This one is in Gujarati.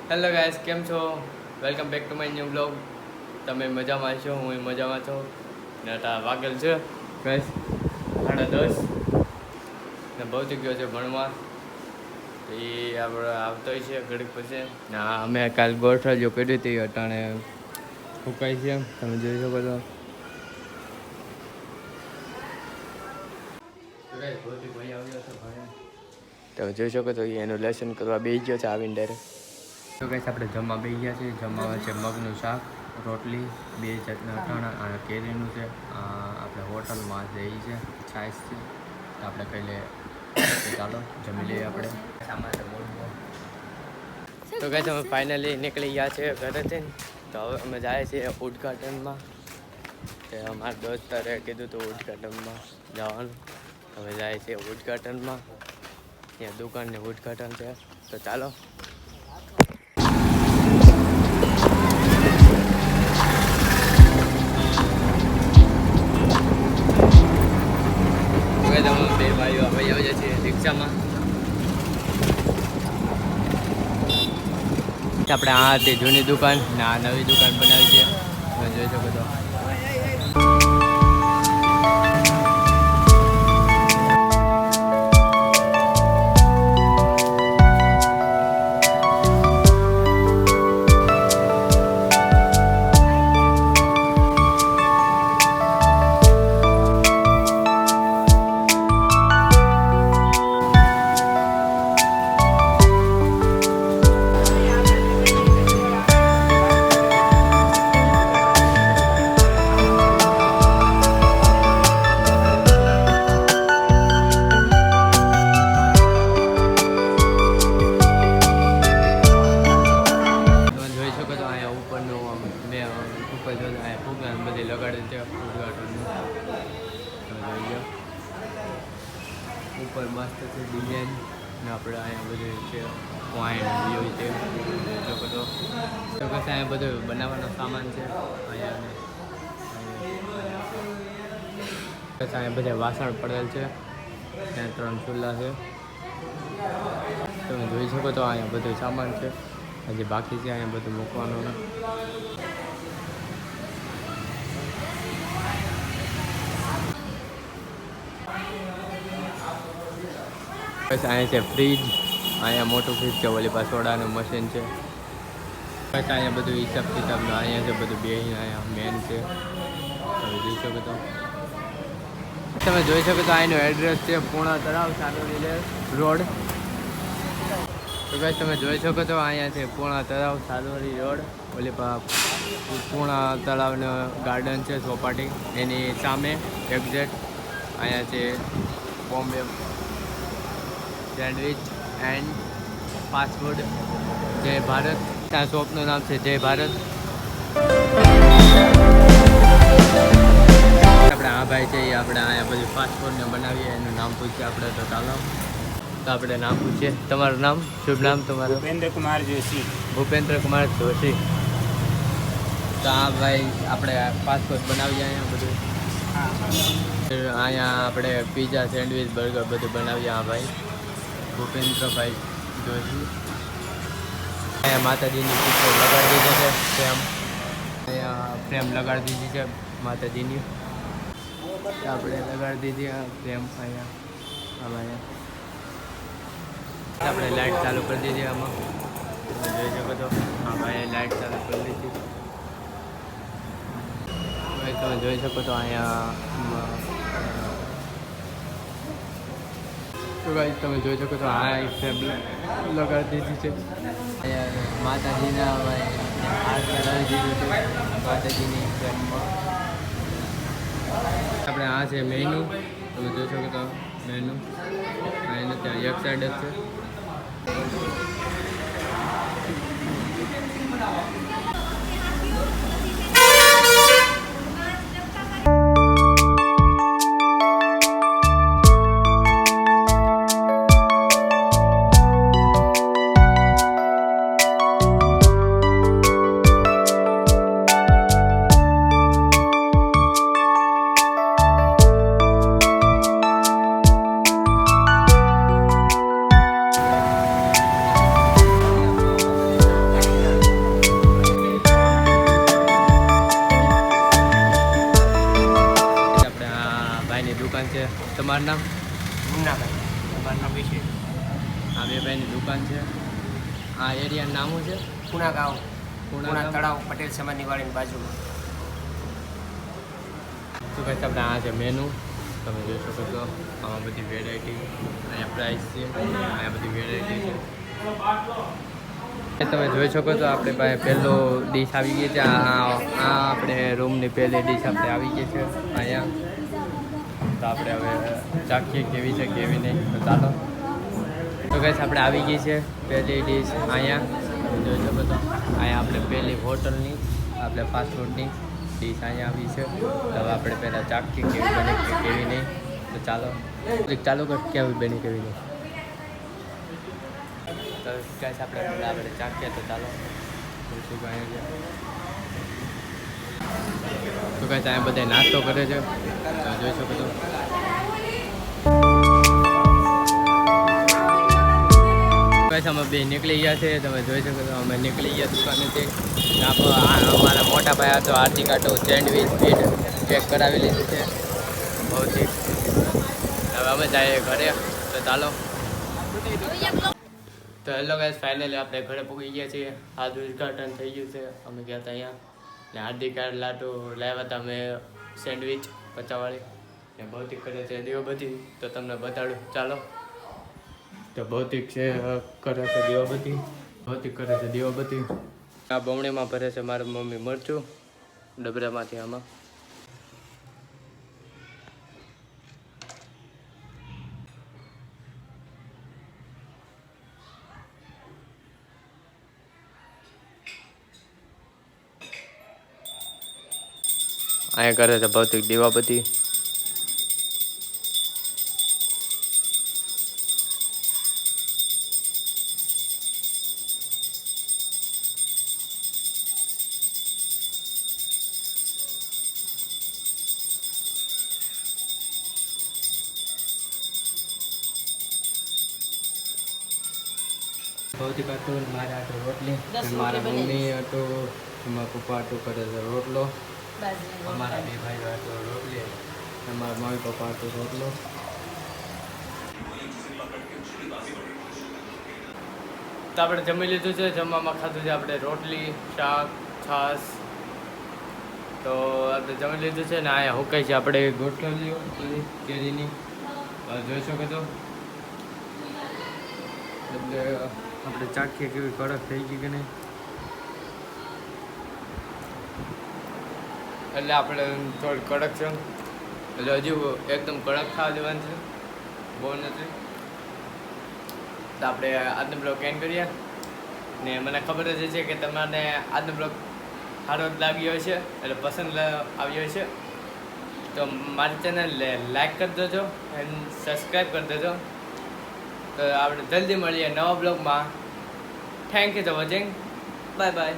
હેલો ગાઈસ, કેમ છો? Welcome back to my new blog. તમે મજામાં છો? હું મજામાં છું. ને તા વાગેલ છે ગાઈસ 10:30 ને ભૌતિક ગયો છે ભણવા. એ આપણે આવતો છે ઘડીક પછી. ના અમે કાલ ગોઠવજો કરી હતી અટાણે ફૂંકાય છે, તમે જોઈ શકો છો. ભૌતિક ભાઈ આવ્યો છે ભાઈ, તમે જોઈ શકો છો. એનું લેસન કરવા બેસી ગયો છે આવીને ડાયરેક્ટ. તો ગાઈસ આપણે જમવા બેસી ગયા છીએ. જમવા છે મગનું શાક, રોટલી, 2 જાતના અથાણા અને કેરીનું છે. આપણે હોટલમાં જે એ છે છાશ છે, તો આપણે કહી લઈએ તો ચાલો જમી લઈએ આપણે. તો ગાઈસ અમે ફાઇનલી નીકળી ગયા છે ઘરેથી. તો હવે અમે જાય છીએ ઉદ્ઘાટનમાં. તે અમારા દોસ્તારે કીધું હતું ઉદ્ઘાટનમાં જવાનું. હવે જાય છે ઉદ્ઘાટનમાં. ત્યાં દુકાનનું ઉદ્ઘાટન છે, તો ચાલો. બે ભાઈઓ ભાઈ આવી જાય છે રિક્ષામાં. આપણે આ હતી જૂની દુકાન ને આ નવી દુકાન બનાવી છે, તમે જોઈ શકો છો. ઉપર મસ્ત છે ડિઝાઇન ને આપણે અહીંયા બધું છે વાઇન વ્યૂ છે જો બધો તો કશે અહીંયા બધું બનાવવાનો સામાન છે. અહીંયા બધા વાસણ પડેલ છે, ત્યાં 3 ચૂલા છે, તમે જોઈ શકો તો. અહીંયા બધું સામાન છે, હજી બાકી છે અહીંયા બધું મૂકવાનું. બસ અહીંયા છે ફ્રીજ, અહીંયા મોટું ફ્રીજ છે, ઓલી પાસે સોડાનું મશીન છે. બસ અહીંયા બધું હિસાબ કિતાબનું અહીંયા છે બધું. બે અહીંયા મેન છે, તમે જોઈ શકો તો. તમે જોઈ શકો તો અહીંનું એડ્રેસ છે પૂર્ણા તળાવ સારોલી રોડ. તો બસ તમે જોઈ શકો તો અહીંયા છે પૂર્ણા તળાવ સારોલી રોડ. ઓલી પૂર્ણા તળાવનું ગાર્ડન છે ચોપાટી, એની સામે એક્ઝેક્ટ અહીંયા છે બોમ્બે સેન્ડવિચ એન્ડ ફાસ્ટફૂડ જય ભારત. ત્યાં શોપનું નામ છે જય ભારત. આપણે આ ભાઈ છે એ આપણે અહીંયા બધું ફાસ્ટફૂડને બનાવીએ, એનું નામ પૂછીએ આપણે. તો ચાલો તો આપણે નામ પૂછીએ. તમારું નામ, શુભ નામ તમારું? ભૂપેન્દ્ર કુમાર જોશી. ભૂપેન્દ્ર કુમાર જોશી. તો આ ભાઈ આપણે ફાસ્ટફૂડ બનાવીએ અહીંયા બધું. અહીંયા આપણે પીઝા, સેન્ડવિચ, બર્ગર બધું બનાવીએ. આ ભાઈ ભૂપેન્દ્રભાઈ જોશી. અહીંયા માતાજીની પિક્ચર લગાડી દીધી છે ફ્રેમ. અહીંયા ફ્રેમ લગાડી દીધી છે માતાજીની. આપણે લગાડી દીધી ફ્રેમ અહીંયા. આમાં આપણે લાઇટ ચાલુ કરી દીધી. આમાં તમે જોઈ શકો છો. હા ભાઈ લાઇટ ચાલુ કરી દીધી. તમે જોઈ શકો તો અહીંયા તો ભાઈ તમે જોઈ શકો તો આ એક ફ્રેમ લગાડી દીધી છે. અહીંયા માતાજીના હાથ લગાવી દીધું છે માતાજીની ફ્રેમમાં. આપણે આ છે મેનુ, તમે જોઈ શકો તો મેનુ. એનું ત્યાં એક સાઈડ જ છે. નામ? મુન્નાભાઈ. મારું નામ વિશે. આ બે ભાઈની દુકાન છે. આ એરિયાનું નામ શું છે? પૂણા ગાંવ, પૂણા ગામ? તળાવ, પટેલ સમાજની વાડીની બાજુમાં. તો ભાઈ આપણે આ છે મેનુ, તમે જોઈ શકો છો. આમાં બધી વેરાયટી, અહીંયા પ્રાઇસ છે, અહીંયા બધી વેરાયટી છે. તમે જોઈ શકો છો આપણે પાસે પહેલો ડીશ આવી ગઈ છે. આ આપણે રૂમની પહેલી ડીશ આપણે આવી ગઈ છે અહીંયા. તો આપણે હવે ચાખીએ કેવી છે કેવી નહીં. તો ચાલો. તો ગાઈસ આપણે આવી ગઈ છે પહેલી ડીશ અહીંયા. તમે જોઈ શકો છો અહીંયા આપણે પહેલી હોટલની આપણે ફાસ્ટફૂડની ડીશ અહીંયા આવી છે. તો હવે આપણે પહેલાં ચાખીએ કેવી બને કે કેવી નહીં. તો ચાલો ચાલુ કર કેવી બની કેવી નહીં. તો ગાઈસ આપણે ચાખીએ. તો ચાલો શું કહે છે. તો ગાઈસ અહીંયા બધા નાસ્તો કરે છે. તો જોઈ શકો છો. ગાઈસ અમે બે નીકળી ગયા છે. તમે જોઈ શકો છો અમે નીકળી ગયા દુકાનેથી. અમારા મોટા ભાઈ હતો આરતી કાટો સેન્ડવીચ સ્પીડ ચેક કરાવી લીધું છે બહુથી. હવે અમે જઈએ ઘરે. તો ચાલો. તો હેલો ગાઈસ ફાઇનલી આપણે ઘરે પહોંચી ગયા છીએ. હાલ ઉદ્ઘાટન થઈ ગયું છે. અમે ગયા હતા અહીંયા ને હાર્દિક લાટુ લાવ્યા હતા અમે સેન્ડવીચ પચાવાળી ને ભૌતિક કરે છે દીવાબત્તી. તો તમને બતાડું ચાલો. તો ભૌતિક છે કરે છે દીવાબત્તી, ભૌતિક કરે છે દીવાબત્તી. આ બમણીમાં ભરે છે મારી મમ્મી મરચું ડબરામાંથી. આમાં અહીંયા કરે છે ભૌતિક દીવાબત્તી. ભૌતિક હતું મારે આટલું રોટલી, મારા મમ્મી હતું, મારા પપ્પા હતું કરે છે રોટલો, અમારા બે ભાઈઓ હતું રોટલી, અમારા મમ્મી પપ્પા હતું રોટલો. તો આપણે જમી લીધું છે. જમવામાં ખાધું છે આપણે રોટલી, શાક, છાશ. તો આપણે જમી લીધું છે ને અહીંયા હુકાય છે આપણે ગોઠવણીઓ કેરીની જોઈ શકો છો. એટલે આપણે ચાખીએ કેવી કડક થઈ ગઈ કે નહીં. એટલે આપણે થોડી કડક છે એટલે હજુ એકદમ કડક ખાવા દેવાનું છે, બહુ નથી. તો આપણે આજનો બ્લોગ એન્ડ કરીએ. ને મને ખબર જ છે કે તમને આજનો બ્લોગ સારો લાગ્યો હશે એટલે પસંદ આવ્યો હશે. તો મારી ચેનલને લાઈક કરી દેજો એન્ડ સબસ્ક્રાઈબ કરી દેજો. તો આપણે જલ્દી મળીએ નવા બ્લોગમાં. Thank you for watching. Bye bye.